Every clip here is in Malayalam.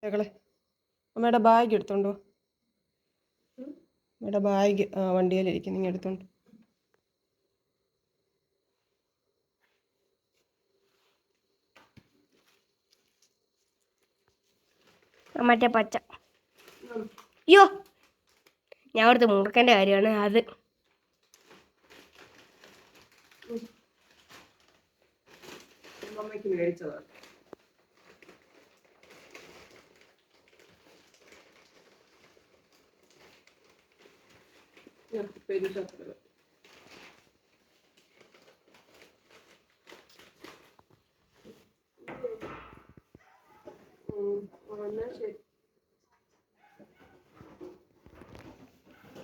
മകളെ അമ്മയുടെ ബാഗ് എടുത്തോണ്ടോ. അമ്മയുടെ ബാഗ് വണ്ടിയിലിരിക്കും, നിങ്ങൾ എടുത്തോണ്ട്. മറ്റേ പച്ച. അയ്യോ, ഞാൻ അവിടുത്തെ മുറുക്കൻ്റെ കാര്യമാണ് അത്. അമ്മയ്ക്ക് മേടിച്ചതാണ്.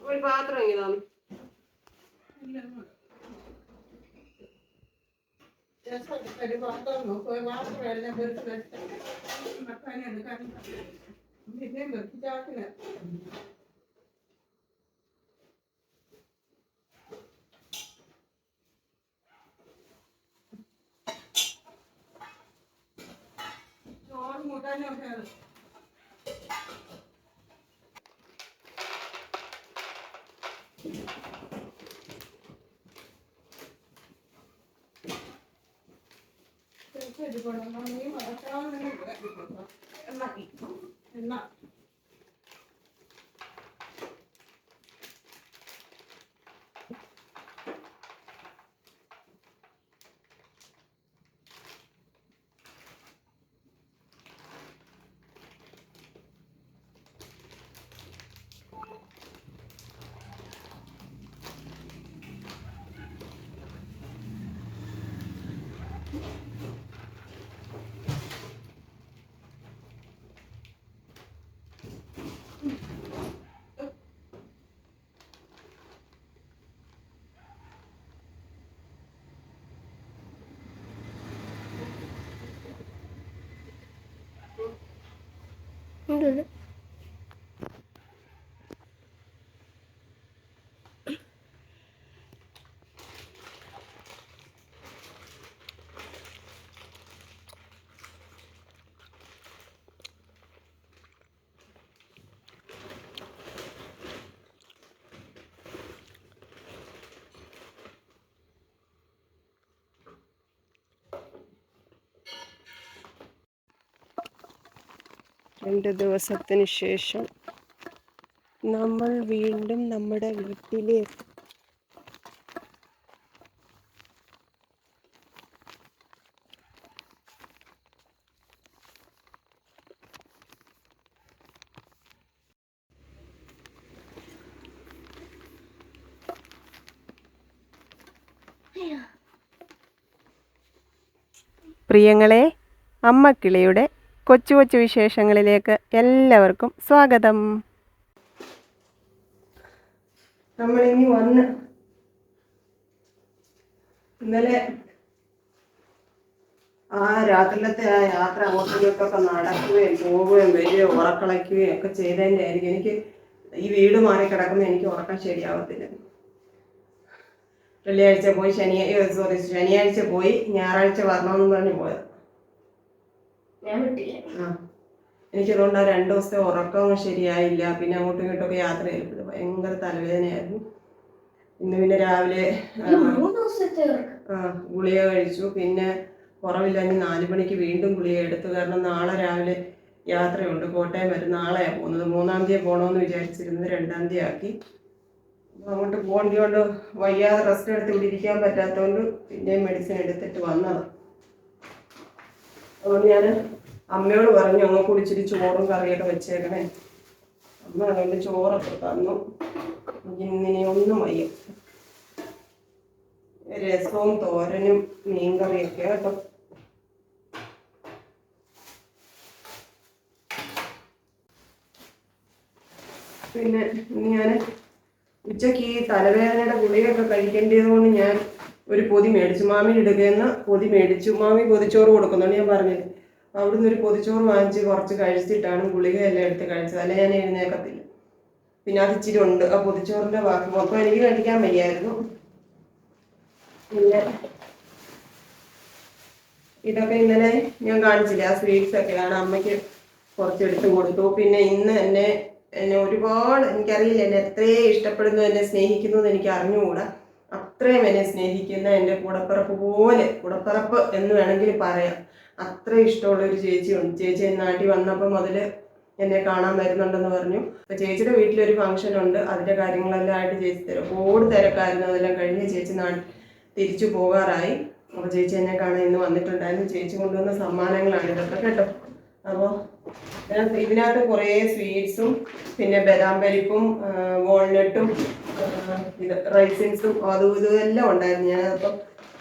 ഒരു പാത്രം എങ്ങനെയാണ് ചോറ് കൂട്ടാനൊക്കെ എണ്ണ ഉണ്ട്. രണ്ട് ദിവസത്തിന് ശേഷം നമ്മൾ വീണ്ടും നമ്മുടെ വീട്ടിലേക്ക്. പ്രിയങ്ങളെ, അമ്മക്കിളിയുടെ കൊച്ചു കൊച്ചു വിശേഷങ്ങളിലേക്ക് എല്ലാവർക്കും സ്വാഗതം. നമ്മളിനി വന്ന് ഇന്നലെ രാത്രിയിലത്തെ യാത്ര അങ്ങോട്ടും ഇങ്ങോട്ടൊക്കെ നടക്കുകയും പോവുകയും വരികയും ഉറക്കളയ്ക്കുകയും ഒക്കെ ചെയ്തതിൻ്റെ ആയിരിക്കും എനിക്ക് ഈ വീട് മാറി കിടക്കുമ്പോൾ എനിക്ക് ഉറക്കം ശരിയാവത്തില്ല. വെള്ളിയാഴ്ച പോയി ശനിയാഴ്ച പോയി ഞായറാഴ്ച വരണമെന്ന് പറഞ്ഞ് പോയത്. എനിക്കതുകൊണ്ട് ആ 2 ദിവസത്തെ ഉറക്കം ശരിയായില്ല. പിന്നെ അങ്ങോട്ടും ഇങ്ങോട്ടൊക്കെ യാത്ര ചെയ്തത് ഭയങ്കര തലവേദനയായിരുന്നു. ഇന്ന് പിന്നെ രാവിലെ ഗുളിക കഴിച്ചു. പിന്നെ കുറവില്ല, 4 മണിക്ക് വീണ്ടും ഗുളിക എടുത്തു. കാരണം നാളെ രാവിലെ യാത്രയുണ്ട്, കോട്ടയം വരെ. നാളെയാണ് പോകുന്നത്. 3-ാം തീയതി പോകണമെന്ന് വിചാരിച്ചിരുന്നത് 2-ാം തീയതി ആക്കി. അങ്ങോട്ട് പോകേണ്ടതുകൊണ്ട് വയ്യാതെ റെസ്റ്റ് എടുത്ത് ഇവിടെ ഇരിക്കാൻ പറ്റാത്തതുകൊണ്ട് പിന്നെയും മെഡിസിൻ എടുത്തിട്ട് വന്നത്. അതുകൊണ്ട് ഞാൻ അമ്മയോട് പറഞ്ഞു അങ്ങ് കുടിച്ചിട്ട് ചോറും കറിയൊക്കെ വെച്ചേക്കണേ. അമ്മ അതുകൊണ്ട് ചോറൊക്കെ തന്നു. ഇന്നിനി ഒന്നും വയ്യ. രസവും തോരനും മീൻകറിയൊക്കെ കേട്ടോ. പിന്നെ ഞാൻ ഉച്ചയ്ക്ക് ഈ തലവേദനയുടെ ഗുളികയൊക്കെ കഴിക്കേണ്ടത് കൊണ്ട് ഞാൻ ഒരു പൊതി മേടിച്ചു. മാമി ഇടുകയെന്ന് പൊതി മേടിച്ചു. മാമി പൊതിച്ചോറ് കൊടുക്കുന്നുണ്ട്, ഞാൻ പറഞ്ഞില്ല. അവിടുന്ന് ഒരു പൊതിച്ചോറ് വാങ്ങിച്ച് കുറച്ച് കഴിച്ചിട്ടാണ് ഗുളികയെല്ലാം എടുത്ത് കഴിച്ചത്. അല്ലെ ഞാൻ എഴുന്നേക്കത്തില്ല. പിന്നെ അത് ഇച്ചിരി ഉണ്ട്. ആ പൊതിച്ചോറിൻ്റെ ബാക്കി മൊത്തം എനിക്ക് കഴിക്കാൻ വയ്യായിരുന്നു. പിന്നെ ഇതൊക്കെ ഇന്നലെ ഞാൻ കാണിച്ചില്ല, ആ സ്വീറ്റ്സ് ഒക്കെയാണ്. അമ്മയ്ക്ക് കുറച്ചെടുത്ത് കൊടുത്തു. പിന്നെ ഇന്ന് എന്നെ എന്നെ ഒരുപാട്, എനിക്കറിയില്ല എന്നെ എത്രയും ഇഷ്ടപ്പെടുന്നു, എന്നെ സ്നേഹിക്കുന്നു എന്ന് എനിക്ക് അറിഞ്ഞുകൂടാ. അത്രയും എന്നെ സ്നേഹിക്കുന്ന എൻ്റെ കൂടപ്പിറപ്പ് പോലെ, കൂടപ്പിറപ്പ് എന്ന് വേണമെങ്കിൽ പറയാം, അത്ര ഇഷ്ടമുള്ള ഒരു ചേച്ചിയുണ്ട്. ചേച്ചി നാട്ടിൽ വന്നപ്പോൾ മുതൽ എന്നെ കാണാൻ വരുന്നുണ്ടെന്ന് പറഞ്ഞു. അപ്പോൾ ചേച്ചിയുടെ വീട്ടിലൊരു ഫംഗ്ഷൻ ഉണ്ട്, അതിൻ്റെ കാര്യങ്ങളെല്ലാം ആയിട്ട് ചേച്ചി ഒരുപാട് തിരക്കായിരുന്നു. അതെല്ലാം കഴിഞ്ഞ് ചേച്ചി തിരിച്ചു പോകാറായി. അപ്പോൾ ചേച്ചി എന്നെ കാണാൻ ഇന്ന് വന്നിട്ടുണ്ടായിരുന്നു. ചേച്ചി കൊണ്ടുവന്ന സമ്മാനങ്ങളാണ് ഇതൊക്കെ കേട്ടോ. അപ്പോൾ ഇതിനകത്ത് കുറേ സ്വീറ്റ്സും പിന്നെ ബദാം പരിപ്പും വാൾനട്ടും ഇത് റൈസിൻസും അതും ഇതും എല്ലാം ഉണ്ടായിരുന്നു. ഞാനതപ്പം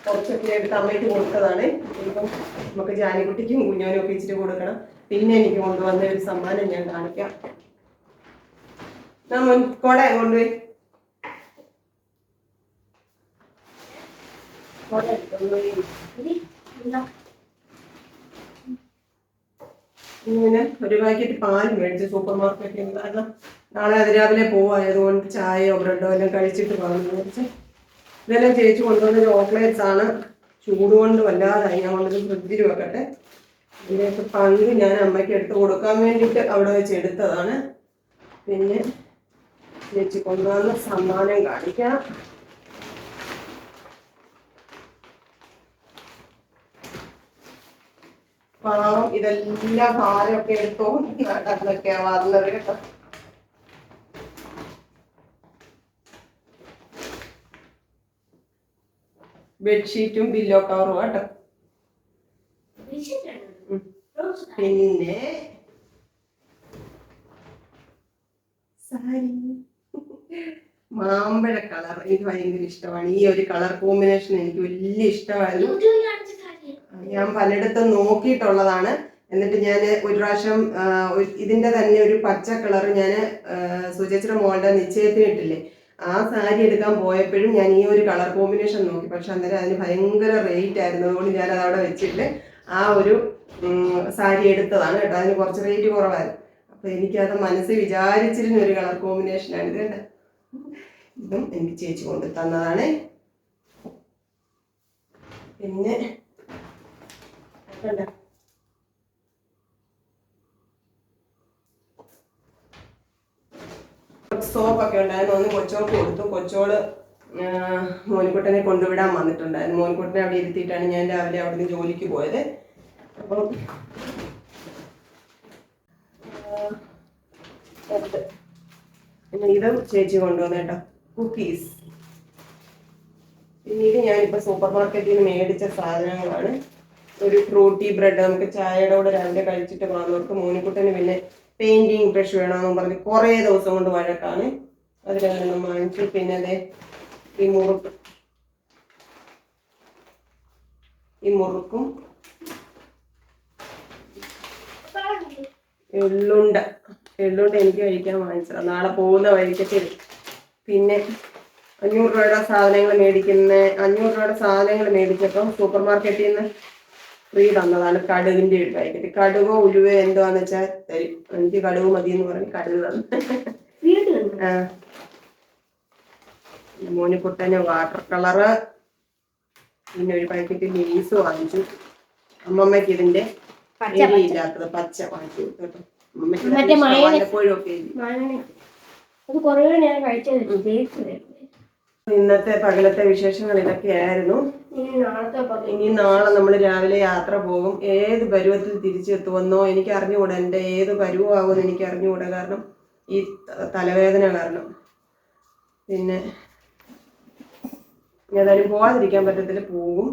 കുറച്ചൊക്കെ എടുത്ത് അമ്മയ്ക്ക് കൊടുത്തതാണ്. ഇപ്പം നമുക്ക് ജാനിക്കുട്ടിക്കും കുഞ്ഞോനും ഒക്കെ ഇച്ചിരി കൊടുക്കണം. പിന്നെ എനിക്ക് കൊണ്ടുവന്ന ഒരു സമ്മാനം ഞാൻ കാണിക്കാം. കൊട കൊണ്ടുപോയി ഇങ്ങനെ ഒരു പാക്കറ്റ് പാൽ മേടിച്ചു സൂപ്പർ മാർക്കറ്റിൽ നിന്ന്. കാരണം നാളെ അതിരാവിലെ പോവായതുകൊണ്ട് ചായയോ ബ്രെഡോ എല്ലാം കഴിച്ചിട്ട് പോകാമെന്ന് വിചാരിച്ച്. ഇതെല്ലാം ചേച്ചി കൊണ്ടുവന്ന ചോക്ലേറ്റ്സ് ആണ്. ചൂടുകൊണ്ട് വല്ലാതായി. ഞാൻ കൊണ്ടൊരു ഫ്രിഡ്ജിൽ വെക്കട്ടെ. ഇതിൻ്റെയൊക്കെ പങ്ക് ഞാൻ അമ്മയ്ക്ക് എടുത്ത് കൊടുക്കാൻ വേണ്ടിയിട്ട് അവിടെ വെച്ച് എടുത്തതാണ്. പിന്നെ ചേച്ചി കൊണ്ടുവന്ന സമ്മാനം കാണിക്കാം. പാവം ഇതെല്ലാം ഭാരമൊക്കെ എടുത്തോ നടന്നൊക്കെയാ വന്നത് കേട്ടോ. ബെഡ്ഷീറ്റും പില്ലോ കവറും കേട്ടോ. പിന്നെ സാരി മാമ്പഴ കളർ എനിക്ക് ഭയങ്കര ഇഷ്ടമാണ്. ഈ ഒരു കളർ കോമ്പിനേഷൻ എനിക്ക് വലിയ ഇഷ്ടമായിരുന്നു. ഞാൻ പലയിടത്തും നോക്കിയിട്ടുള്ളതാണ്. എന്നിട്ട് ഞാൻ ഒരു പ്രാവശ്യം ഇതിന്റെ തന്നെ ഒരു പച്ച കളർ ഞാൻ സുചേച്ചിയുടെ മോളുടെ നിശ്ചയത്തിന് ഇട്ടില്ലേ, ആ സാരി എടുക്കാൻ പോയപ്പോഴും ഞാൻ ഈ ഒരു കളർ കോമ്പിനേഷൻ നോക്കി. പക്ഷെ അന്നേരം അതിന് ഭയങ്കര റേറ്റ് ആയിരുന്നു. അതുകൊണ്ട് ഞാൻ അത് അവിടെ വെച്ചിട്ട് ആ ഒരു സാരി എടുത്തതാണ് കേട്ടോ. അതിന് കുറച്ച് റേറ്റ് കുറവായിരുന്നു. അപ്പൊ എനിക്കത് മനസ്സിൽ വിചാരിച്ചിരുന്ന ഒരു കളർ കോമ്പിനേഷനാണ് ഇത് കേട്ടോ. ഇതും എനിക്ക് ചേച്ചി കൊണ്ട് തന്നതാണ്. പിന്നെ സോപ്പൊക്കെ ഉണ്ടായിരുന്നു. ഒന്ന് കൊച്ചോൾക്ക് കൊടുത്തു. കൊച്ചോള് മോനിക്കുട്ടനെ കൊണ്ടുവിടാൻ വന്നിട്ടുണ്ടായിരുന്നു. മോനിക്കുട്ടനെ അവിടെ ഇരുത്തിയിട്ടാണ് ഞാൻ രാവിലെ അവിടുന്ന് ജോലിക്ക് പോയത്. അപ്പം പിന്നെ ഇതും ചേച്ചി കൊണ്ടുവന്നു കേട്ടോ, കുക്കീസ്. പിന്നീട് ഞാനിപ്പോൾ സൂപ്പർ മാർക്കറ്റിൽ നിന്ന് മേടിച്ച സാധനങ്ങളാണ്. ഒരു ഫ്രൂട്ടി ബ്രെഡ്, നമുക്ക് ചായയുടെ കൂടെ രാവിലെ കഴിച്ചിട്ട് പോകുന്നവർക്ക്. മോനിക്കുട്ടന് പിന്നെ പെയിന്റിങ് ബ്രഷ് വേണമെന്ന് പറഞ്ഞ് കുറേ ദിവസം കൊണ്ട് വഴക്കാണ്. അതിലെല്ലാം വാങ്ങിച്ചു. പിന്നെ അതെ ഈ മുറുക്കും എള്ളുണ്ട എനിക്ക് കഴിക്കാൻ വാങ്ങിച്ചത് നാളെ പോകുന്ന വഴിക്കൊക്കെ. പിന്നെ 500 രൂപയുടെ സാധനങ്ങൾ 500 രൂപയുടെ സാധനങ്ങൾ മേടിച്ചപ്പോൾ സൂപ്പർ മാർക്കറ്റിൽ നിന്ന് ഫ്രീ തന്നതാണ് കടുകിന്റെ ഒരു പാക്കറ്റ്. കടുകോ ഉലുവയോ എന്താന്ന് വെച്ചാൽ തരും. എനിക്ക് കടുക് മതി എന്ന് പറഞ്ഞ് കടുക് തന്നു. മോനിക്കുട്ടന് വാട്ടർ കളറ്, പിന്നെ ഒരു പാക്കറ്റ് ലേസ് വാങ്ങിച്ചു. അമ്മമ്മയ്ക്ക് ഇതിന്റെ ഇല്ലാത്തത് പച്ച വാങ്ങിച്ചു കൊടുത്തു. വല്ലപ്പോഴും ഒക്കെ. ഇന്നത്തെ പകലത്തെ വിശേഷങ്ങൾ ഇതൊക്കെയായിരുന്നു. ഇനി നാളെ നമ്മൾ രാവിലെ യാത്ര പോകും. ഏത് പരുവത്തിൽ തിരിച്ചെത്തുമെന്നോ എനിക്ക് അറിഞ്ഞുകൂടാ. എൻ്റെ ഏത് പരുവമാകുമെന്ന് എനിക്ക് അറിഞ്ഞുകൂടാ. കാരണം ഈ തലവേദന കാരണം. പിന്നെ ഏതായാലും പോകാതിരിക്കാൻ പറ്റത്തില്ല, പോകും.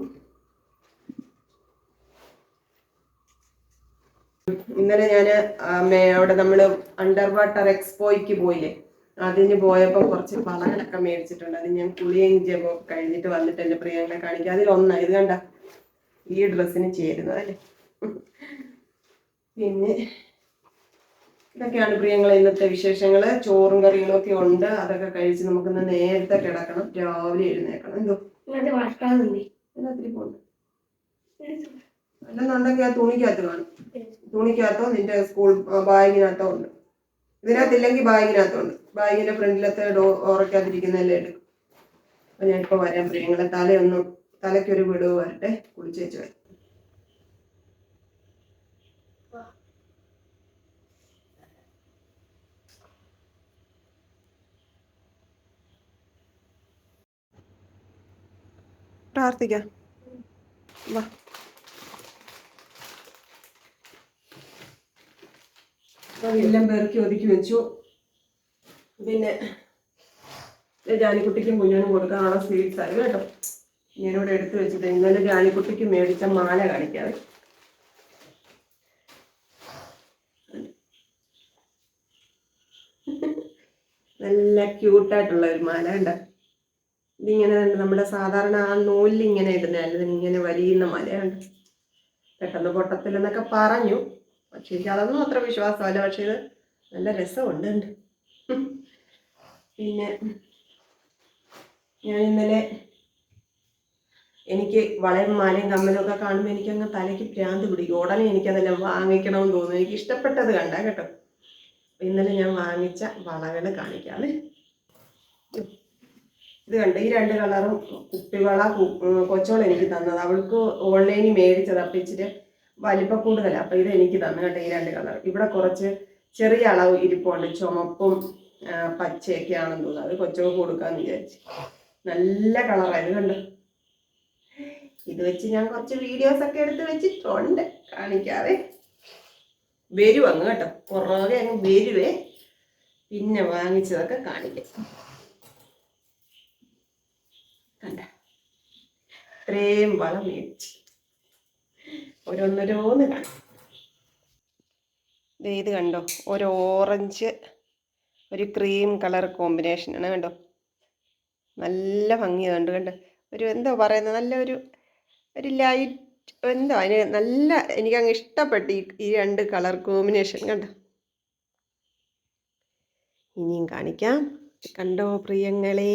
ഇന്നലെ ഞാൻ അവിടെ നമ്മൾ അണ്ടർ വാട്ടർ എക്സ്പോയ്ക്ക് പോയില്ലേ, അതിന് പോയപ്പോൾ കുറച്ച് വളകളൊക്കെ മേടിച്ചിട്ടുണ്ട്. അത് ഞാൻ കുളിയും ജപവും കഴിഞ്ഞിട്ട് വന്നിട്ട് എൻ്റെ പ്രിയങ്ങളെ കാണിക്കാം. അതിലൊന്നാണ് ഇത് കണ്ട, ഈ ഡ്രസ്സിന് ചേരുന്നത് അല്ലേ. പിന്നെ ഇതൊക്കെയാണ് പ്രിയങ്ങളെ ഇന്നത്തെ വിശേഷങ്ങൾ. ചോറും കറികളും ഒക്കെ ഉണ്ട്. അതൊക്കെ കഴിച്ച് നമുക്കിന്ന് നേരത്തെ കിടക്കണം, രാവിലെ എഴുന്നേക്കണം. എന്തോ എല്ലാത്തിരി പോണ്ട് അല്ലെന്നുണ്ടെങ്കിൽ ആ തുണിക്കകത്ത് കാണും. തുണിക്കകത്തോ നിന്റെ സ്കൂൾ ബാഗിനകത്തോ ഉണ്ട്. ഇതിനകത്തില്ലെങ്കിൽ ബാഗിനകത്തുണ്ട്. ബാഗിന്റെ ഫ്രണ്ടിലത്തെ ഉറക്കാതിരിക്കുന്നതല്ലേ എടുക്കും. അപ്പൊ ഞാനിപ്പോ വരാൻ പ്രിയങ്ങളെ. തലയ്ക്കൊരു വിടവ് വരട്ടെ, കുളിച്ചേച്ച് വരാം. പ്രാർത്ഥിക്കാം. വാ. എല്ലാം പേർക്ക് ഒതുക്കി വെച്ചു. പിന്നെ ജാനിക്കുട്ടിക്കും കുഞ്ഞിനും കൊടുക്കാനുള്ള സ്വീറ്റ്സ് ആയി കേട്ടോ. ഞാനിവിടെ എടുത്ത് വെച്ചിട്ട് ഇന്നലെ ജാനിക്കുട്ടിക്ക് മേടിച്ച മാല കാണിക്കാതെ. നല്ല ക്യൂട്ടായിട്ടുള്ള ഒരു മാല ഉണ്ട്. ഇതിങ്ങനെ നമ്മുടെ സാധാരണ ആ നൂലിൽ ഇങ്ങനെ ഇടുന്നതല്ല, ഇങ്ങനെ വലിയുന്ന മലയുണ്ട്. പെട്ടെന്ന് പൊട്ടത്തില്ലെന്നൊക്കെ പറഞ്ഞു, പക്ഷെ എനിക്ക് അതൊന്നും അത്ര വിശ്വാസമല്ല. പക്ഷെ ഇത് നല്ല രസമുണ്ട്. പിന്നെ ഞാൻ ഇന്നലെ എനിക്ക് വളയും മാലയും കമ്മലും ഒക്കെ കാണുമ്പോൾ എനിക്കങ്ങ് തലയ്ക്ക് ഭ്രാന്ത് പിടിക്കും. ഉടനെ എനിക്കതെല്ലാം വാങ്ങിക്കണമെന്ന് തോന്നുന്നു. എനിക്ക് ഇഷ്ടപ്പെട്ടത് കണ്ടാ കേട്ടോ. ഇന്നലെ ഞാൻ വാങ്ങിച്ച വളകൾ കാണിക്കാതെ. ഇത് കണ്ട് ഈ 2 കളറും കുപ്പിവള കൊച്ചോൾ എനിക്ക് തന്നത്. അവൾക്ക് ഓൺലൈനിൽ മേടിച്ചത്. അപ്പം ഇച്ചിരി വലിപ്പം കൂടുതലാണ്. അപ്പം ഇത് എനിക്ക് തന്നു കേട്ടോ, ഈ 2 കളർ. ഇവിടെ കുറച്ച് ചെറിയ അളവ് ഇരിപ്പുണ്ട്, ചുമപ്പും പച്ചയൊക്കെ ആണെന്ന് തോന്നുന്നു. അത് കൊച്ചോൾക്ക് കൊടുക്കാമെന്ന് വിചാരിച്ചു. നല്ല കളറായത് കണ്ടോ. ഇത് വെച്ച് ഞാൻ കുറച്ച് വീഡിയോസ് ഒക്കെ എടുത്ത് വെച്ചിട്ടുണ്ട്, കാണിക്കാതെ. വരും അങ്ങ് കേട്ടോ, പുറകെ അങ്ങ് വരുവേ. പിന്നെ വാങ്ങിച്ചതൊക്കെ കാണിക്കാം. കണ്ട ഇത്രയും വളം മേടിച്ച് ഓരോന്നോരോന്ന് കാണാം. ഇത് കണ്ടോ, ഒരു ഓറഞ്ച് ഒരു ക്രീം കളർ കോമ്പിനേഷനാണ് കണ്ടോ. നല്ല ഭംഗിയുണ്ട് കണ്ടോ. ഒരു എന്തോ പറയുന്നത്, നല്ല ഒരു ലൈറ്റ് എന്തോ അതിന് നല്ല എനിക്കങ്ങ് ഇഷ്ടപ്പെട്ടു ഈ 2 കളർ കോമ്പിനേഷൻ കണ്ടോ. ഇനിയും കാണിക്കാം. കണ്ടോ പ്രിയങ്ങളെ,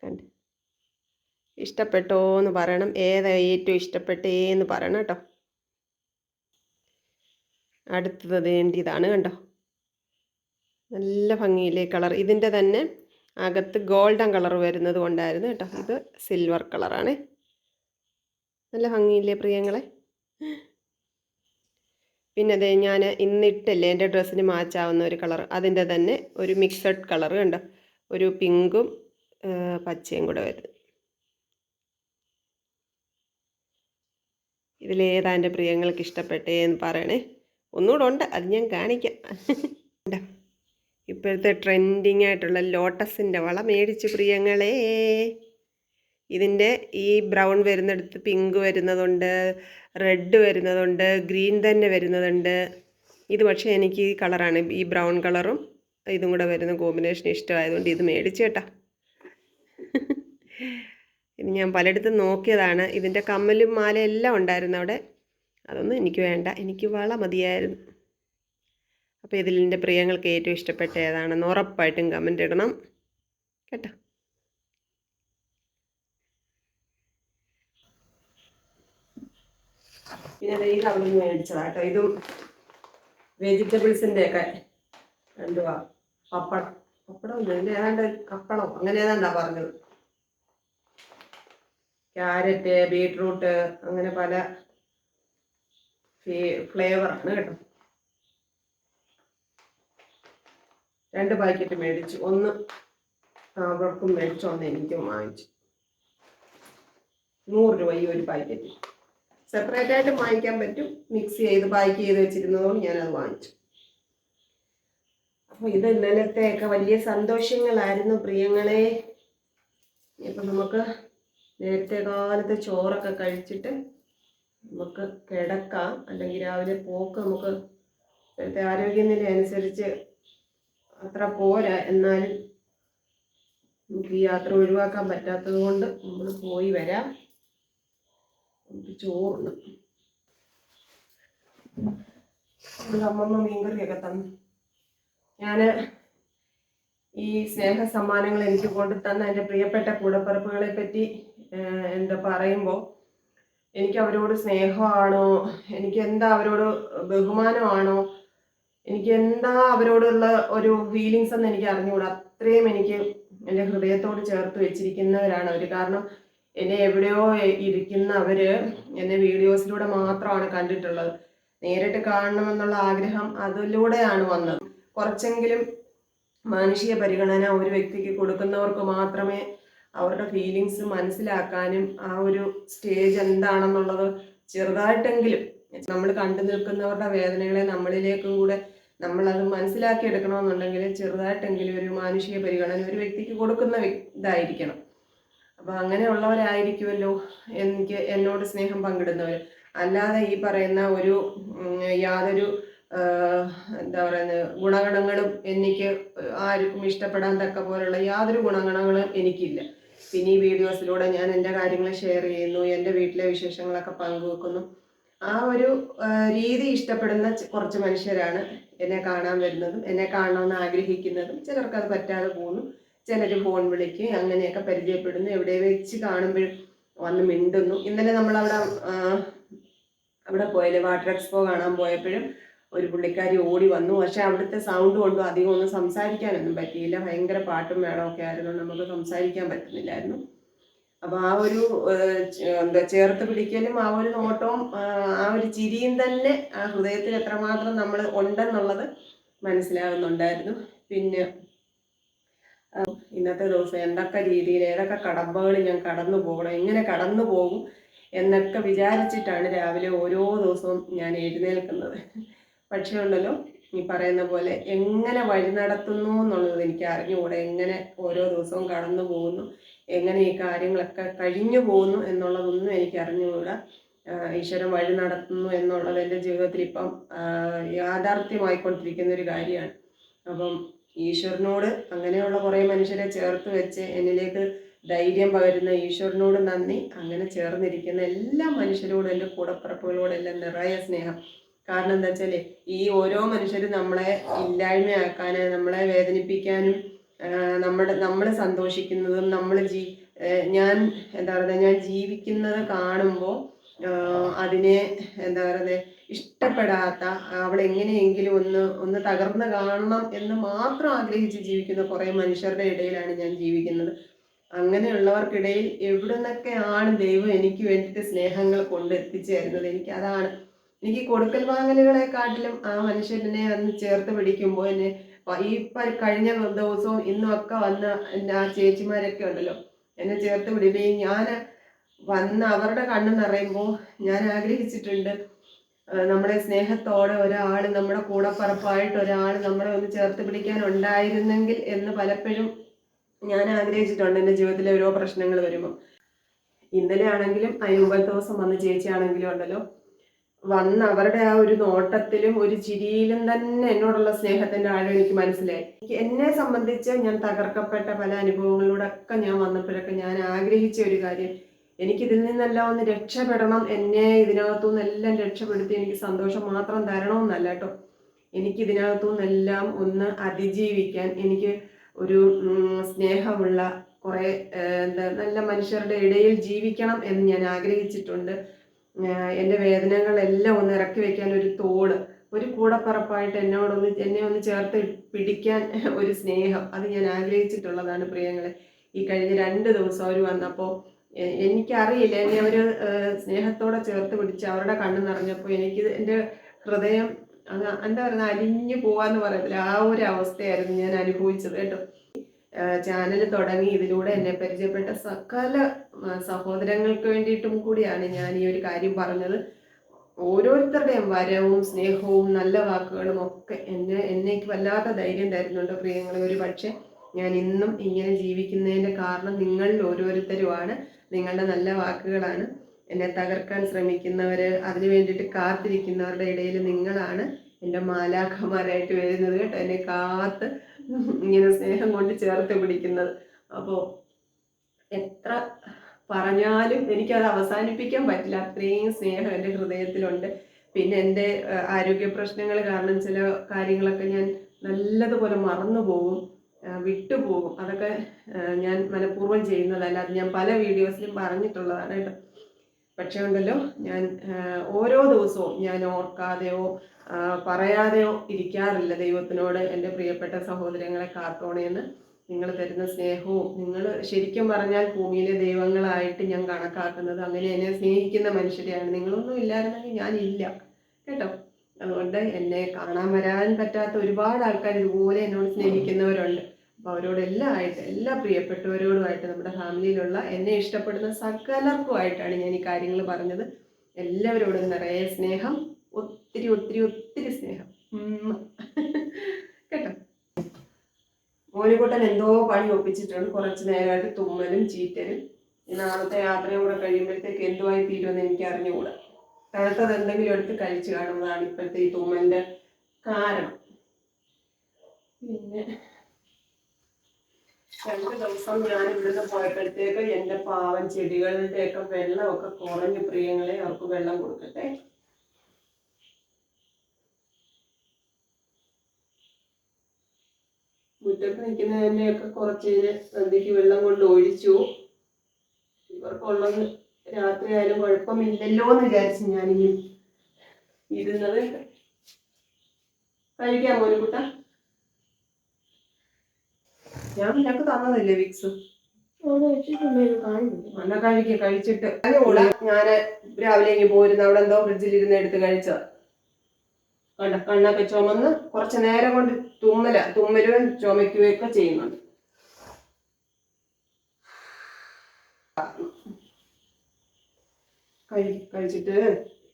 കണ്ട് ഇഷ്ടപ്പെട്ടോ എന്ന് പറയണം. ഏതാ ഏറ്റവും ഇഷ്ടപ്പെട്ടേന്ന് പറയണം കേട്ടോ. അടുത്തത് വേണ്ടിയതാണ് കണ്ടോ. നല്ല ഭംഗിയില്ലേ കളർ. ഇതിൻ്റെ തന്നെ അകത്ത് ഗോൾഡൻ കളർ വരുന്നത് കൊണ്ടായിരുന്നു കേട്ടോ. ഇത് സിൽവർ കളറാണ്. നല്ല ഭംഗിയില്ലേ പ്രിയങ്ങളെ. പിന്നെ അതെ ഞാൻ ഇന്നിട്ടല്ലേ എൻ്റെ ഡ്രസ്സിന് മാച്ചാവുന്ന ഒരു കളർ, അതിൻ്റെ തന്നെ ഒരു മിക്സഡ് കളർ കണ്ടോ. ഒരു പിങ്കും പച്ചയും കൂടെ വരുന്നത്. ഇതിലേതാ എൻ്റെ പ്രിയങ്ങൾക്ക് ഇഷ്ടപ്പെട്ടേ എന്ന് പറയണേ. ഒന്നുകൂടെ ഉണ്ട്, അത് ഞാൻ കാണിക്കാം. ഇപ്പോഴത്തെ ട്രെൻഡിങ് ആയിട്ടുള്ള ലോട്ടസിൻ്റെ വള മേടിച്ചു പ്രിയങ്ങളെ. ഇതിൻ്റെ ഈ ബ്രൗൺ വരുന്നിടത്ത് പിങ്ക് വരുന്നതുണ്ട്, റെഡ് വരുന്നതുണ്ട്, ഗ്രീൻ തന്നെ വരുന്നതുണ്ട്. ഇത് പക്ഷേ എനിക്ക് ഈ കളറാണ്, ഈ ബ്രൗൺ കളറും ഇതും കൂടെ വരുന്ന കോമ്പിനേഷൻ ഇഷ്ടമായതുകൊണ്ട് ഇത് മേടിച്ചു കേട്ടോ. ഇത് ഞാൻ പലയിടത്തും നോക്കിയതാണ്. ഇതിൻ്റെ കമ്മലും മാല എല്ലാം ഉണ്ടായിരുന്നു അവിടെ. അതൊന്നും എനിക്ക് വേണ്ട, എനിക്ക് വള മതിയായിരുന്നു. അപ്പോൾ ഇതിലെൻ്റെ പ്രിയങ്ങൾക്ക് ഏറ്റവും ഇഷ്ടപ്പെട്ട ഏതാണെന്ന് ഉറപ്പായിട്ടും കമൻ്റ് ഇടണം കേട്ടോ. പിന്നെ ഈ കവറിൽ നിന്ന് മേടിച്ചതാട്ടോ. ഇതും വെജിറ്റബിൾസിൻ്റെ ഒക്കെ എന്തുവാ പപ്പടം ഇതിൻ്റെ ഏതാണ്ട് കപ്പളം അങ്ങനെ ഏതാണ്ടാ പറഞ്ഞത്. ക്യാരറ്റ്, ബീട്രൂട്ട്, അങ്ങനെ പല ഫ്ലേവറാണ് കേട്ടോ. 2 പാക്കറ്റ് മേടിച്ചു. ഒന്ന് അവർക്കും മേടിച്ചു, ഒന്ന് എനിക്കും വാങ്ങിച്ചു. 100 രൂപ ഈ ഒരു പാക്കറ്റ്. സെപ്പറേറ്റ് ആയിട്ട് വാങ്ങിക്കാൻ പറ്റും, മിക്സ് ചെയ്ത് പാക്ക് ചെയ്ത് വെച്ചിരുന്നതുകൊണ്ട് ഞാനത് വാങ്ങിച്ചു. അപ്പോൾ ഇത് ഇന്നലത്തെയൊക്കെ വലിയ സന്തോഷങ്ങളായിരുന്നു പ്രിയങ്ങളെ. ഇപ്പം നമുക്ക് നേരത്തെ കാലത്ത് ചോറൊക്കെ കഴിച്ചിട്ട് നമുക്ക് കിടക്കാം, അല്ലെങ്കിൽ രാവിലെ പോക്ക് നമുക്ക് ഇപ്പോഴത്തെ ആരോഗ്യനില അനുസരിച്ച് അത്ര പോരാ. എന്നാലും നമുക്ക് ഈ യാത്ര ഒഴിവാക്കാൻ പറ്റാത്തത് കൊണ്ട് നമ്മൾ പോയി വരാം. നമുക്ക് ചോറുണ്ട്. അമ്മമ്മ മീൻകറിയൊക്കെ തന്നു. ഞാൻ ഈ സ്നേഹ സമ്മാനങ്ങൾ എനിക്ക് കൊണ്ടു തന്ന എൻ്റെ പ്രിയപ്പെട്ട കൂടപ്പിറപ്പുകളെ പറ്റി എന്താ പറയുമ്പോൾ എനിക്ക് അവരോട് സ്നേഹമാണോ, എനിക്ക് എന്താ അവരോട് ബഹുമാനമാണോ, എനിക്ക് എന്താ അവരോടുള്ള ഒരു ഫീലിങ്സ് എന്ന് എനിക്ക് അറിഞ്ഞുകൂടാ. അത്രയും എനിക്ക് എൻ്റെ ഹൃദയത്തോട് ചേർത്ത് വെച്ചിരിക്കുന്നവരാണ് അവർ. കാരണം എന്നെ എവിടെയോ ഇരിക്കുന്ന അവർ എന്നെ വീഡിയോസിലൂടെ മാത്രമാണ് കണ്ടിട്ടുള്ളത്. നേരിട്ട് കാണണമെന്നുള്ള ആഗ്രഹം അതിലൂടെയാണ് വന്നത്. കുറച്ചെങ്കിലും മാനുഷിക പരിഗണന ഒരു വ്യക്തിക്ക് കൊടുക്കുന്നവർക്ക് മാത്രമേ അവരുടെ ഫീലിങ്സ് മനസ്സിലാക്കാനും ആ ഒരു സ്റ്റേജ് എന്താണെന്നുള്ളത് ചെറുതായിട്ടെങ്കിലും നമ്മൾ കണ്ടു നിൽക്കുന്നവരുടെ വേദനകളെ നമ്മളിലേക്കും കൂടെ നമ്മളത് മനസ്സിലാക്കി എടുക്കണമെന്നുണ്ടെങ്കിൽ ചെറുതായിട്ടെങ്കിലും ഒരു മാനുഷിക പരിഗണന ഒരു വ്യക്തിക്ക് കൊടുക്കുന്ന ഇതായിരിക്കണം. അപ്പോൾ അങ്ങനെയുള്ളവരായിരിക്കുമല്ലോ എന്നോട് സ്നേഹം പങ്കിടുന്നവർ. അല്ലാതെ ഈ പറയുന്ന ഒരു യാതൊരു എന്താ പറയുന്നത് ഗുണഗണങ്ങളും എനിക്ക് ആർക്കും ഇഷ്ടപ്പെടാൻ തക്ക പോലുള്ള യാതൊരു ഗുണഗണങ്ങളും എനിക്കില്ല. പിന്നെ ഈ വീഡിയോസിലൂടെ ഞാൻ എൻ്റെ കാര്യങ്ങൾ ഷെയർ ചെയ്യുന്നു, എൻ്റെ വീട്ടിലെ വിശേഷങ്ങളൊക്കെ പങ്കുവെക്കുന്നു. ആ ഒരു രീതി ഇഷ്ടപ്പെടുന്ന കുറച്ച് മനുഷ്യരാണ് എന്നെ കാണാൻ വരുന്നതും എന്നെ കാണണമെന്ന് ആഗ്രഹിക്കുന്നതും. ചിലർക്ക് അത് പറ്റാതെ പോകുന്നു, ചിലർ ഫോൺ വിളിക്ക് അങ്ങനെയൊക്കെ പരിചയപ്പെടുന്നു, എവിടെ വെച്ച് കാണുമ്പോഴും വന്ന് മിണ്ടുന്നു. ഇന്നലെ അവിടെ പോയാലും വാട്ടർ എക്സ്പോ കാണാൻ പോയപ്പോഴും ഒരു പുള്ളിക്കാരി ഓടി വന്നു. പക്ഷെ അവിടുത്തെ സൗണ്ട് കൊണ്ടും അധികം ഒന്നും സംസാരിക്കാനൊന്നും പറ്റിയില്ല. ഭയങ്കര പാട്ടും മേളമൊക്കെ ആയിരുന്നു, നമുക്ക് സംസാരിക്കാൻ പറ്റുന്നില്ലായിരുന്നു. അപ്പോൾ ആ ഒരു എന്താ ചേർത്ത് പിടിക്കലും ആ ഒരു നോട്ടവും ആ ഒരു ചിരിയും തന്നെ ആ ഹൃദയത്തിൽ എത്രമാത്രം നമ്മൾ ഉണ്ടെന്നുള്ളത് മനസ്സിലാകുന്നുണ്ടായിരുന്നു. പിന്നെ ഇന്നത്തെ ദിവസം എന്തൊക്കെ രീതിയിൽ ഏതൊക്കെ കടമ്പകൾ ഞാൻ കടന്നു പോകണം, എങ്ങനെ കടന്നു പോകും എന്നൊക്കെ വിചാരിച്ചിട്ടാണ് രാവിലെ ഓരോ ദിവസവും ഞാൻ എഴുന്നേൽക്കുന്നത്. പക്ഷേ ഉണ്ടല്ലോ, ഈ പറയുന്ന പോലെ എങ്ങനെ വഴി നടത്തുന്നു എന്നുള്ളത് എനിക്ക് അറിഞ്ഞുകൂടെ. എങ്ങനെ ഓരോ ദിവസവും കടന്നു പോകുന്നു, എങ്ങനെ ഈ കാര്യങ്ങളൊക്കെ കഴിഞ്ഞു പോകുന്നു എന്നുള്ളതൊന്നും എനിക്ക് അറിഞ്ഞുകൂടാ. ഈശ്വരൻ വഴി നടത്തുന്നു എന്നുള്ളത് എൻ്റെ ജീവിതത്തിൽ ഇപ്പം യാഥാർത്ഥ്യമായിക്കൊണ്ടിരിക്കുന്ന ഒരു കാര്യമാണ്. അപ്പം ഈശ്വരനോട്, അങ്ങനെയുള്ള കുറേ മനുഷ്യരെ ചേർത്ത് വെച്ച് എന്നിലേക്ക് ധൈര്യം പകരുന്ന ഈശ്വരനോട് നന്ദി. അങ്ങനെ ചേർന്നിരിക്കുന്ന എല്ലാ മനുഷ്യരോടും, എൻ്റെ കൂടപ്പിറപ്പുകളോടെല്ലാം നിറയെ സ്നേഹം. കാരണം എന്താ വെച്ചാൽ ഈ ഓരോ മനുഷ്യരും നമ്മളെ ഇല്ലായ്മയാക്കാനും നമ്മളെ വേദനിപ്പിക്കാനും നമ്മൾ സന്തോഷിക്കുന്നതും ഞാൻ ജീവിക്കുന്നത് കാണുമ്പോൾ അതിനെ ഇഷ്ടപ്പെടാത്ത, അവളെങ്ങനെയെങ്കിലും ഒന്ന് തകർന്ന് കാണണം എന്ന് മാത്രം ആഗ്രഹിച്ച് ജീവിക്കുന്ന കുറേ മനുഷ്യരുടെ ഇടയിലാണ് ഞാൻ ജീവിക്കുന്നത്. അങ്ങനെയുള്ളവർക്കിടയിൽ എവിടെ നിന്നൊക്കെയാണ് ദൈവം എനിക്ക് വേണ്ടിയിട്ട് സ്നേഹങ്ങൾ കൊണ്ടെത്തിച്ചു തരുന്നത്. എനിക്ക് കൊടുക്കൽ വാങ്ങലുകളെക്കാട്ടിലും ആ മനുഷ്യനെ അന്ന് ചേർത്ത് പിടിക്കുമ്പോൾ എന്നെ ഈ കഴിഞ്ഞ ദിവസവും ഇന്നുമൊക്കെ വന്ന ആ ചേച്ചിമാരൊക്കെ ഉണ്ടല്ലോ, എന്നെ ചേർത്ത് പിടിക്കുകയും ഞാൻ വന്ന് അവരുടെ കണ്ണ് നിറയുമ്പോൾ ഞാൻ ആഗ്രഹിച്ചിട്ടുണ്ട്, നമ്മുടെ സ്നേഹത്തോടെ ഒരാൾ, നമ്മുടെ കൂടപ്പറപ്പായിട്ട് ഒരാൾ നമ്മളെ ഒന്ന് ചേർത്ത് പിടിക്കാൻ ഉണ്ടായിരുന്നെങ്കിൽ എന്ന് പലപ്പോഴും ഞാൻ ആഗ്രഹിച്ചിട്ടുണ്ട് എൻ്റെ ജീവിതത്തിലെ ഓരോ പ്രശ്നങ്ങൾ വരുമ്പോൾ. ഇന്നലെ ആണെങ്കിലും അതിന് മുമ്പത്തെ ദിവസം വന്ന ചേച്ചിയാണെങ്കിലും ഉണ്ടല്ലോ, വന്ന് അവരുടെ ആ ഒരു നോട്ടത്തിലും ഒരു ചിരിയിലും തന്നെ എന്നോടുള്ള സ്നേഹത്തിൻ്റെ ആഴം എനിക്ക് മനസ്സിലായി. എന്നെ സംബന്ധിച്ച് ഞാൻ തകർക്കപ്പെട്ട പല അനുഭവങ്ങളിലൂടെ ഒക്കെ ഞാൻ വന്നപ്പോഴൊക്കെ ഞാൻ ആഗ്രഹിച്ച ഒരു കാര്യം, എനിക്കിതിൽ നിന്നെല്ലാം ഒന്ന് രക്ഷപ്പെടണം, എന്നെ ഇതിനകത്തു നിന്നെല്ലാം രക്ഷപ്പെടുത്തി എനിക്ക് സന്തോഷം മാത്രം തരണമെന്നല്ല കേട്ടോ, എനിക്കിതിനകത്തു നിന്നെല്ലാം ഒന്ന് അതിജീവിക്കാൻ, എനിക്ക് ഒരു സ്നേഹമുള്ള കുറേ നല്ല മനുഷ്യരുടെ ഇടയിൽ ജീവിക്കണം എന്ന് ഞാൻ ആഗ്രഹിച്ചിട്ടുണ്ട്. എൻ്റെ വേദനകളെല്ലാം ഒന്ന് ഇറക്കി വെക്കാൻ ഒരു തോട്, ഒരു കൂടപ്പറപ്പായിട്ട് എന്നെ ഒന്ന് ചേർത്ത് പിടിക്കാൻ ഒരു സ്നേഹം, അത് ഞാൻ ആഗ്രഹിച്ചിട്ടുള്ളതാണ് പ്രിയങ്ങളെ. ഈ കഴിഞ്ഞ 2 ദിവസം അവർ വന്നപ്പോൾ എനിക്കറിയില്ല, എന്നെ അവർ സ്നേഹത്തോടെ ചേർത്ത് പിടിച്ച് അവരുടെ കണ്ണ് നിറഞ്ഞപ്പോൾ എനിക്ക് എൻ്റെ ഹൃദയം അലിഞ്ഞു പോവാന്ന് പറയത്തില്ല, ആ ഒരു അവസ്ഥയായിരുന്നു ഞാൻ അനുഭവിച്ചത് കേട്ടോ. ചാനൽ തുടങ്ങി ഇതിലൂടെ എന്നെ പരിചയപ്പെട്ട സകല സഹോദരങ്ങൾക്ക് വേണ്ടിയിട്ടും കൂടിയാണ് ഞാൻ ഈ ഒരു കാര്യം പറഞ്ഞത്. ഓരോരുത്തരുടെയും വരവും സ്നേഹവും നല്ല വാക്കുകളും ഒക്കെ എന്നേക്ക് വല്ലാത്ത ധൈര്യം തരുന്നുണ്ട് പ്രിയങ്ങളെ. ഒരു പക്ഷെ ഞാൻ ഇന്നും ഇങ്ങനെ ജീവിക്കുന്നതിൻ്റെ കാരണം നിങ്ങളിൽ ഓരോരുത്തരുമാണ്, നിങ്ങളുടെ നല്ല വാക്കുകളാണ്. എന്നെ തകർക്കാൻ ശ്രമിക്കുന്നവർ, അതിനു വേണ്ടിയിട്ട് കാത്തിരിക്കുന്നവരുടെ ഇടയിൽ നിങ്ങളാണ് എൻ്റെ മാലാഖമാരായിട്ട് വരുന്നത് കേട്ടോ, എന്നെ കാത്ത് ഇങ്ങനെ സ്നേഹം കൊണ്ട് ചേർത്ത് പിടിക്കുന്നത്. അപ്പോൾ എത്ര പറഞ്ഞാലും എനിക്കത് അവസാനിപ്പിക്കാൻ പറ്റില്ല, അത്രയും സ്നേഹം എൻ്റെ ഹൃദയത്തിലുണ്ട്. പിന്നെ എൻ്റെ ആരോഗ്യ പ്രശ്നങ്ങൾ കാരണം ചില കാര്യങ്ങളൊക്കെ ഞാൻ നല്ലതുപോലെ മറന്നു പോകും, വിട്ടുപോകും. അതൊക്കെ ഞാൻ മനഃപൂർവ്വം ചെയ്യുന്നതല്ല, അത് ഞാൻ പല വീഡിയോസിലും പറഞ്ഞിട്ടുള്ളതാണ് കേട്ടോ. പക്ഷേ ഉണ്ടല്ലോ, ഞാൻ ഓരോ ദിവസവും ഞാൻ ഓർക്കാതെയോ പറയാതെയോ ഇരിക്കാറില്ല ദൈവത്തിനോട്, എൻ്റെ പ്രിയപ്പെട്ട സഹോദരങ്ങളെ കാത്തോണേന്ന്. നിങ്ങൾ തരുന്ന സ്നേഹവും, നിങ്ങൾ ശരിക്കും പറഞ്ഞാൽ ഭൂമിയിലെ ദൈവങ്ങളായിട്ട് ഞാൻ കണക്കാക്കുന്നത് അങ്ങനെ എന്നെ സ്നേഹിക്കുന്ന മനുഷ്യരെയാണ്. നിങ്ങളൊന്നും ഇല്ലായിരുന്നെങ്കിൽ ഞാനില്ല കേട്ടോ. അതുകൊണ്ട് എന്നെ കാണാൻ വരാൻ പറ്റാത്ത ഒരുപാട് ആൾക്കാർ ഇതുപോലെ എന്നോട് സ്നേഹിക്കുന്നവരുണ്ട്. അപ്പോൾ അവരോടെല്ലാം ആയിട്ട് എല്ലാ പ്രിയപ്പെട്ടവരോടുമായിട്ട് നമ്മുടെ ഫാമിലിയിലുള്ള എന്നെ ഇഷ്ടപ്പെടുന്ന സകലർക്കുമായിട്ടാണ് ഞാൻ ഈ കാര്യങ്ങൾ പറഞ്ഞത്. എല്ലാവരോടും നിറയെ സ്നേഹം, ഒത്തിരി ഒത്തിരി ഒത്തിരി സ്നേഹം കേട്ടോ. മോനിക്കുട്ടൻ എന്തോ പണി ഒപ്പിച്ചിട്ടുണ്ട്. കുറച്ച് നേരമായിട്ട് തുമ്മലും ചീറ്റലും. നാളത്തെ യാത്രയും കൂടെ കഴിയുമ്പോഴത്തേക്ക് എന്തുമായി തീരുമെന്ന് എനിക്ക് അറിഞ്ഞുകൂടാ. തണുത്തത് എന്തെങ്കിലും എടുത്ത് കഴിച്ചു കാണുന്നതാണ് ഇപ്പോഴത്തെ ഈ തുമ്മലിൻ്റെ കാരണം. പിന്നെ 2 ദിവസം ഞാൻ ഇവിടുന്ന് പോയപ്പോഴത്തേക്ക് എൻ്റെ പാവൻ ചെടികളുടെയൊക്കെ വെള്ളമൊക്കെ കുറഞ്ഞു പ്രിയങ്ങളെ. അവർക്ക് വെള്ളം കൊടുക്കട്ടെ. മുറ്റത്ത് നിൽക്കുന്നതിനെയൊക്കെ കുറച്ച് സന്ധ്യക്ക് വെള്ളം കൊണ്ട് ഒഴിച്ചു. ഇവർക്കുള്ളത് രാത്രി ആയാലും കുഴപ്പമില്ലല്ലോ എന്ന് വിചാരിച്ചു ഞാനിനി ഇരുന്നത്. കഴിക്കാം മോനിക്കുട്ട, ഞാൻ നിനക്ക് തന്നതല്ലേ വിക്സ്. നല്ല കഴിച്ചിട്ട് ഞാൻ രാവിലെ ഇങ്ങ് പോരുന്ന അവിടെ എന്തോ ഫ്രിഡ്ജിലിരുന്ന് എടുത്ത് കഴിച്ചത് കണ്ണൊക്കെ ചുമന്ന് കുറച്ച് നേരം കൊണ്ട് തുമ്മലും ചുമയ്ക്കുകയും ഒക്കെ ചെയ്യുന്നുണ്ട്. കഴിച്ചിട്ട്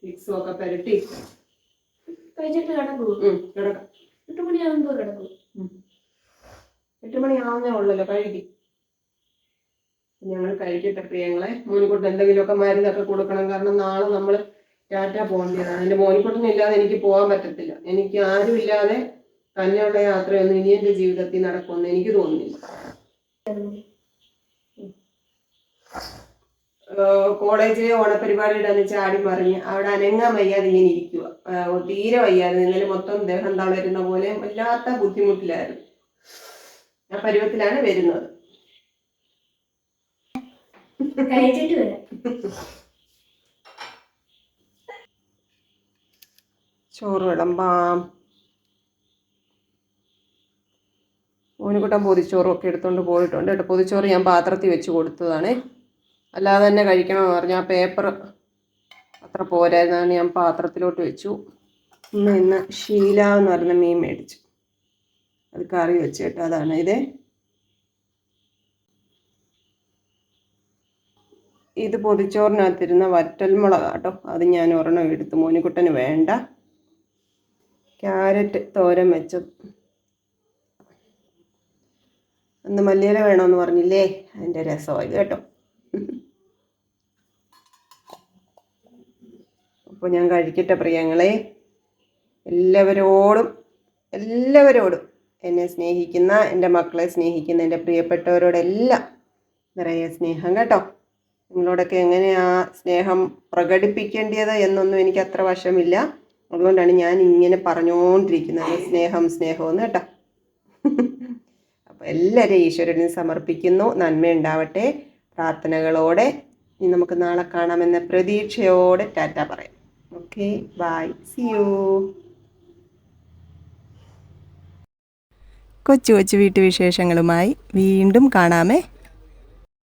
വിക്സും ഒക്കെ പുരട്ടി കഴിച്ചിട്ട് കിടക്കും. കിടക്കാം. 8 മണിയാകുമ്പോൾ കിടക്കും. 8 മണിയാവുന്നേ ഉള്ളല്ലോ. കഴുകി ഞങ്ങൾ കഴിക്കട്ടെ പ്രിയങ്ങളെ. മോനിക്കുട്ടൻ എന്തെങ്കിലുമൊക്കെ മരുന്നൊക്കെ കൊടുക്കണം. കാരണം നാളെ നമ്മൾ ടാറ്റ പോകേണ്ടതാണ്. എൻ്റെ മോനിക്കുട്ടനില്ലാതെ എനിക്ക് പോകാൻ പറ്റത്തില്ല. എനിക്ക് ആരുമില്ലാതെ തന്നെയുള്ള യാത്രയൊന്നും ഇനി എൻ്റെ ജീവിതത്തിൽ നടക്കുമെന്ന് എനിക്ക് തോന്നുന്നില്ല. കോളേജിലെ ഓണപരിപാടിയുടെ ചാടി മറിഞ്ഞ് അവിടെ അനങ്ങാൻ വയ്യാതെ ഇങ്ങനെ ഇരിക്കുക. തീരെ വയ്യാതെ ഇന്നലെ മൊത്തം ദേഹം തളരുന്ന പോലെ വല്ലാത്ത ബുദ്ധിമുട്ടിലായിരുന്നു. ആ പരുവത്തിലാണ് വരുന്നത്. ചോറ് വിളമ്പാം. മോനിക്കുട്ടൻ പൊതിച്ചോറും ഒക്കെ എടുത്തുകൊണ്ട് പോയിട്ടുണ്ട് കേട്ടോ. പൊതിച്ചോറ് ഞാൻ പാത്രത്തിൽ വെച്ച് കൊടുത്തതാണ്. അല്ലാതെ തന്നെ കഴിക്കണമെന്ന് പറഞ്ഞു. ആ പേപ്പർ അത്ര പോരായിരുന്നാണ് ഞാൻ പാത്രത്തിലോട്ട് വെച്ചു. ഇന്ന് ഷീല എന്ന് പറഞ്ഞ മീൻ മേടിച്ചു. അത് കറി വെച്ച് കേട്ടോ. അതാണ് ഇത് പൊതിച്ചോറിനകത്തിരുന്ന വറ്റൽമുളക് കേട്ടോ. അത് ഞാൻ ഒരെണ്ണം എടുത്തു. മോനിക്കുട്ടന് വേണ്ട. ക്യാരറ്റ് തോരൻ വെച്ചത്. അന്ന് മല്ലിയില വേണമെന്ന് പറഞ്ഞില്ലേ, അതിൻ്റെ രസമായത് കേട്ടോ. അപ്പോൾ ഞാൻ കഴിക്കട്ടെ പ്രിയങ്ങളെ. എല്ലാവരോടും എന്നെ സ്നേഹിക്കുന്ന, എൻ്റെ മക്കളെ സ്നേഹിക്കുന്ന എൻ്റെ പ്രിയപ്പെട്ടവരോടെല്ലാം നിറയെ സ്നേഹം കേട്ടോ. നിങ്ങളോടൊക്കെ എങ്ങനെയാ സ്നേഹം പ്രകടിപ്പിക്കേണ്ടത് എന്നൊന്നും എനിക്ക് അത്ര വശമില്ല. അതുകൊണ്ടാണ് ഞാൻ ഇങ്ങനെ പറഞ്ഞുകൊണ്ടിരിക്കുന്നത് സ്നേഹമെന്ന് കേട്ടോ. അപ്പോൾ എല്ലാവരെയും ഈശ്വരന് സമർപ്പിക്കുന്നു. നന്മയുണ്ടാവട്ടെ പ്രാർത്ഥനകളോടെ. ഇനി നമുക്ക് നാളെ കാണാമെന്ന പ്രതീക്ഷയോടെ ടാറ്റ പറയാം. Okay, bye, see you. കൊച്ചു കൊച്ചു വീട്ടുവിശേഷങ്ങളുമായി വീണ്ടും കാണാമേ.